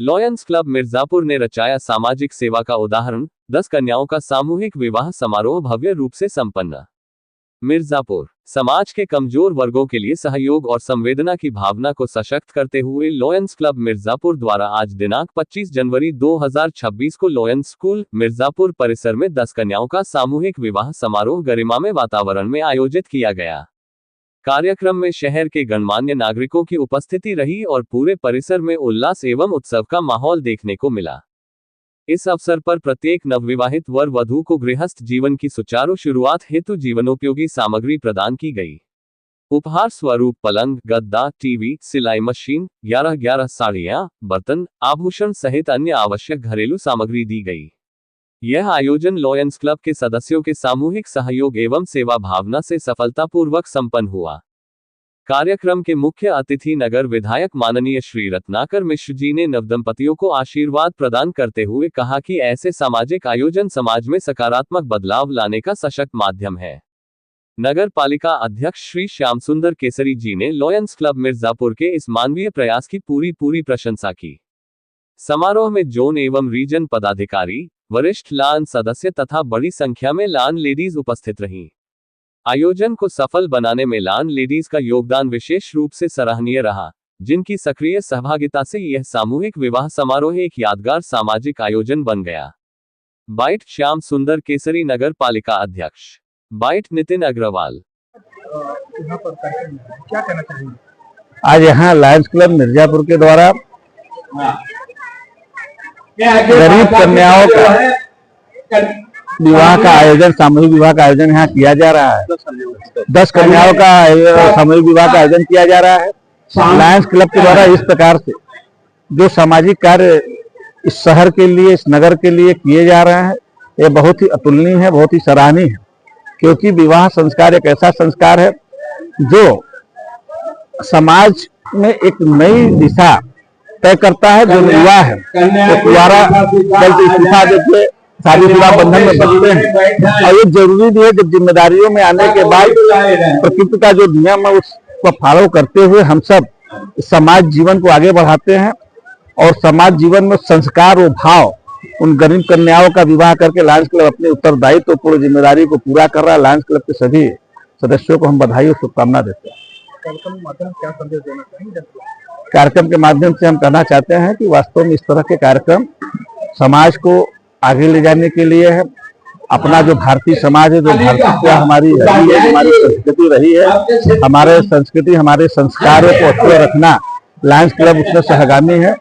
Lions club Mirzapur ने रचाया सामाजिक सेवा का उदाहरण, 10 कन्याओं का सामूहिक विवाह समारोह भव्य रूप से संपन्न। मिर्जापुर समाज के कमजोर वर्गों के लिए सहयोग और संवेदना की भावना को सशक्त करते हुए लॉयंस क्लब मिर्जापुर द्वारा आज दिनांक 25 जनवरी 2026 को लॉयंस स्कूल मिर्जापुर परिसर में 10 कन्याओं का सामूहिक विवाह समारोह गरिमामय वातावरण में आयोजित किया गया। कार्यक्रम में शहर के गणमान्य नागरिकों की उपस्थिति रही और पूरे परिसर में उल्लास एवं उत्सव का माहौल देखने को मिला। इस अवसर पर प्रत्येक नवविवाहित वर वधू को गृहस्थ जीवन की सुचारू शुरुआत हेतु जीवनोपयोगी सामग्री प्रदान की गई। उपहार स्वरूप पलंग, गद्दा, टीवी, सिलाई मशीन, 11 साड़ियां, बर्तन, आभूषण सहित अन्य आवश्यक घरेलू सामग्री दी गई। यह आयोजन लॉयंस क्लब के सदस्यों के सामूहिक सहयोग एवं सेवा भावना से सफलतापूर्वक संपन्न हुआ। कार्यक्रम के मुख्य अतिथि नगर विधायक माननीय श्री रत्नाकर मिश्र जी ने नवदंपतियों को आशीर्वाद प्रदान करते हुए कहा कि ऐसे सामाजिक आयोजन समाज में सकारात्मक बदलाव लाने का सशक्त माध्यम है। नगर पालिका अध्यक्ष श्री श्याम सुंदर केसरी जी ने लॉयंस क्लब मिर्जापुर के इस मानवीय प्रयास की पूरी प्रशंसा की। समारोह में जोन एवं रीजन पदाधिकारी, वरिष्ठ लान सदस्य तथा बड़ी संख्या में लान लेडीज उपस्थित रहीं। आयोजन को सफल बनाने में लान लेडीज का योगदान विशेष रूप से सराहनीय रहा, जिनकी सक्रिय सहभागिता से यह सामूहिक विवाह समारोह एक यादगार सामाजिक आयोजन बन गया। बाइट श्याम सुंदर केसरी, नगर पालिका अध्यक्ष। बाइट नितिन अग्रवाल। यहाँ पर क्या कहना चाहेंगे? आज यहाँ लॉयंस क्लब मिर्जापुर के द्वारा गरीब कन्याओं का विवाह का आयोजन, सामूहिक विवाह का आयोजन यहाँ किया जा रहा है। 10 कन्याओं का सामूहिक विवाह का आयोजन किया जा रहा है। लॉयंस क्लब के द्वारा इस प्रकार से जो सामाजिक कार्य इस शहर के लिए, इस नगर के लिए किए जा रहे हैं, ये बहुत ही अतुलनीय है, बहुत ही सराहनीय है। क्योंकि विवाह संस्कार एक ऐसा संस्कार है जो समाज में एक नई दिशा तय करता है। जो विवाह है वो द्वारा इस्तीफा देके शादीशुदा बंधन में बंधते हैं, और ये जरूरी भी है जब जिम्मेदारियों में आने के बाद प्रकृति का जो नियम है उसको फॉलो करते हुए हम सब समाज जीवन को आगे बढ़ाते हैं। और समाज जीवन में संस्कार और भाव उन गरीब कन्याओं का विवाह करके लॉयंस क्लब अपने उत्तरदायित्व तो पूरी जिम्मेदारी को पूरा कर रहा है। लॉयंस क्लब के सभी सदस्यों को हम बधाई और शुभकामना देते हैं। कार्यक्रम के माध्यम से हम कहना चाहते हैं कि वास्तव में इस तरह के कार्यक्रम समाज को आगे ले जाने के लिए है। अपना जो भारतीय समाज है, जो भारतीय हमारी रही है, हमारी संस्कृति रही है, हमारे संस्कृति, हमारे संस्कारों को अच्छे रखना लॉयंस क्लब उसमें सहगामी है।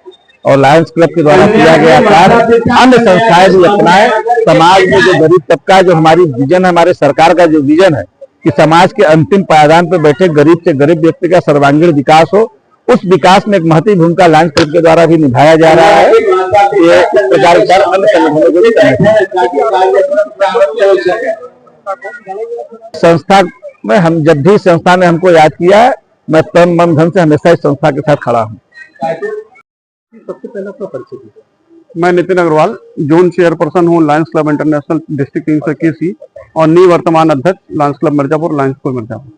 और लॉयंस क्लब के द्वारा किया गया कार्य अन्य संस्थाएं भी अपनाएं। समाज में जो गरीब तबका, जो हमारी विजन है, हमारे सरकार का जो विजन है कि समाज के अंतिम पायदान पर बैठे गरीब से गरीब व्यक्ति का सर्वांगीण विकास हो, उस विकास में एक महत्वपूर्ण भूमिका लॉयंस क्लब के द्वारा भी निभाया जा रहा है। ये इस प्रकार अन्य संगठनों को भी संस्था में हम जब भी संस्था ने हमको याद किया है, मैं तन मन धन से हमेशा इस संस्था के साथ खड़ा हूँ। सबसे पहले अपना परिचय दीजिए। मैं नितिन अग्रवाल, जोन चेयरपर्सन हूँ लॉयंस क्लब इंटरनेशनल डिस्ट्रिक्ट किंग्स केसी और निवर्तमान अध्यक्ष Lions club Mirzapur, Lions club Mirzapur.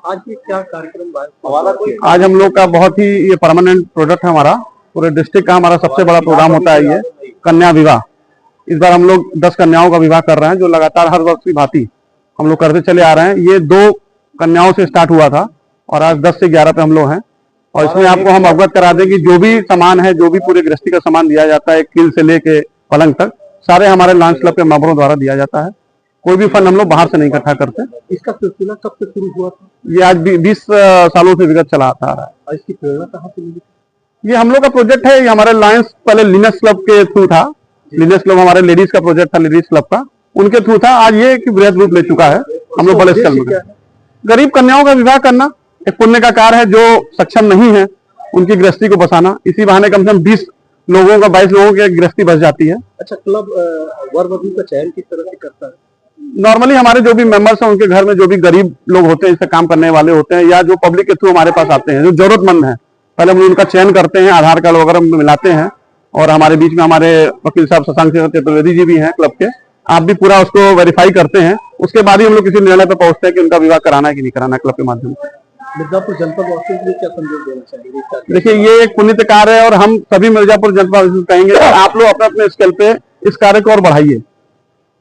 आज ये क्या कार्यक्रम? आज हम लोग का बहुत ही ये परमानेंट प्रोजेक्ट है हमारा, पूरे डिस्ट्रिक्ट का हमारा सबसे बड़ा प्रोग्राम होता है ये कन्या विवाह। इस बार हम लोग 10 कन्याओं का विवाह कर रहे हैं, जो लगातार हर वर्ष की भांति हम लोग करते चले आ रहे हैं। ये 2 कन्याओं से स्टार्ट हुआ था और आज 10 से 11 पे हम लोग हैं। और इसमें आपको हम अवगत करा दें कि जो भी सामान है, जो भी पूरे गृहस्थी का सामान दिया जाता है, किल से लेके पलंग तक, सारे हमारे लॉयंस क्लब के मेंबरों द्वारा दिया जाता है। कोई भी फंड हम लोग बाहर से नहीं इकट्ठा करते। इसका सिलसिला कब से शुरू हुआ था? ये आज 20 सालों से विगत चला आ रहा है। और इसकी प्रेरणा कहाँ से मिली? ये हम लोग का प्रोजेक्ट है। ये हमारे लॉयंस पहले लिनस क्लब के थ्रू था। लिनस क्लब हमारे लेडीज का प्रोजेक्ट था, लेडीज क्लब का, उनके थ्रू था। आज ये बृहद रूप ले चुका है। हम लोग बड़े स्केल में गरीब कन्याओं का विवाह करना एक पुण्य का कार्य है। जो सक्षम नहीं है उनकी गृहस्थी को बसाना, इसी बहाने कम से कम 20 लोगों का 22 लोगों की गृहस्थी बस जाती है। अच्छा, क्लब वर वधू का चयन किस तरह से करता है? नॉर्मली हमारे जो भी मेंबर्स हैं उनके घर में जो भी गरीब लोग होते हैं, इससे काम करने वाले होते हैं, या जो पब्लिक के थ्रू हमारे पास आते हैं, जो जरूरतमंद हैं, पहले हम उनका चयन करते हैं, आधार कार्ड वगैरह मिलाते हैं। और हमारे बीच में हमारे वकील साहब शशांक चतुर्वेदी जी भी हैं क्लब के, आप भी पूरा उसको वेरीफाई करते हैं। उसके बाद ही हम लोग किसी निर्णय पर पहुंचते हैं कि उनका विवाह कराना है कि नहीं कराना क्लब के माध्यम से। मिर्जापुर जनपद वासियों के लिए क्या संदेश देना चाहिए? क्या देखिए, ये एक पुण्य कार्य है और हम सभी मिर्जापुर जनपद वासी कहेंगे कि आप लोग अपने अपने स्केल पे इस कार्य को और बढ़ाइए।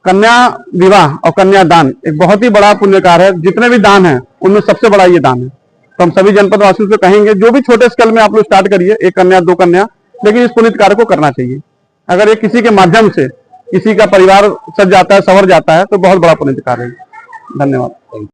कन्या विवाह और कन्यादान एक बहुत ही बड़ा पुण्य कार्य है। जितने भी दान है उनमें सबसे बड़ा ये दान है। तो हम सभी जनपद वासियों से कहेंगे, जो भी छोटे स्केल में आप लोग स्टार्ट करिए, 1 कन्या 2 कन्या, लेकिन इस पुण्य कार्य को करना चाहिए। अगर ये किसी के माध्यम से किसी का परिवार सज जाता है, संवर जाता है, तो बहुत बड़ा पुण्य कार्य है। धन्यवाद।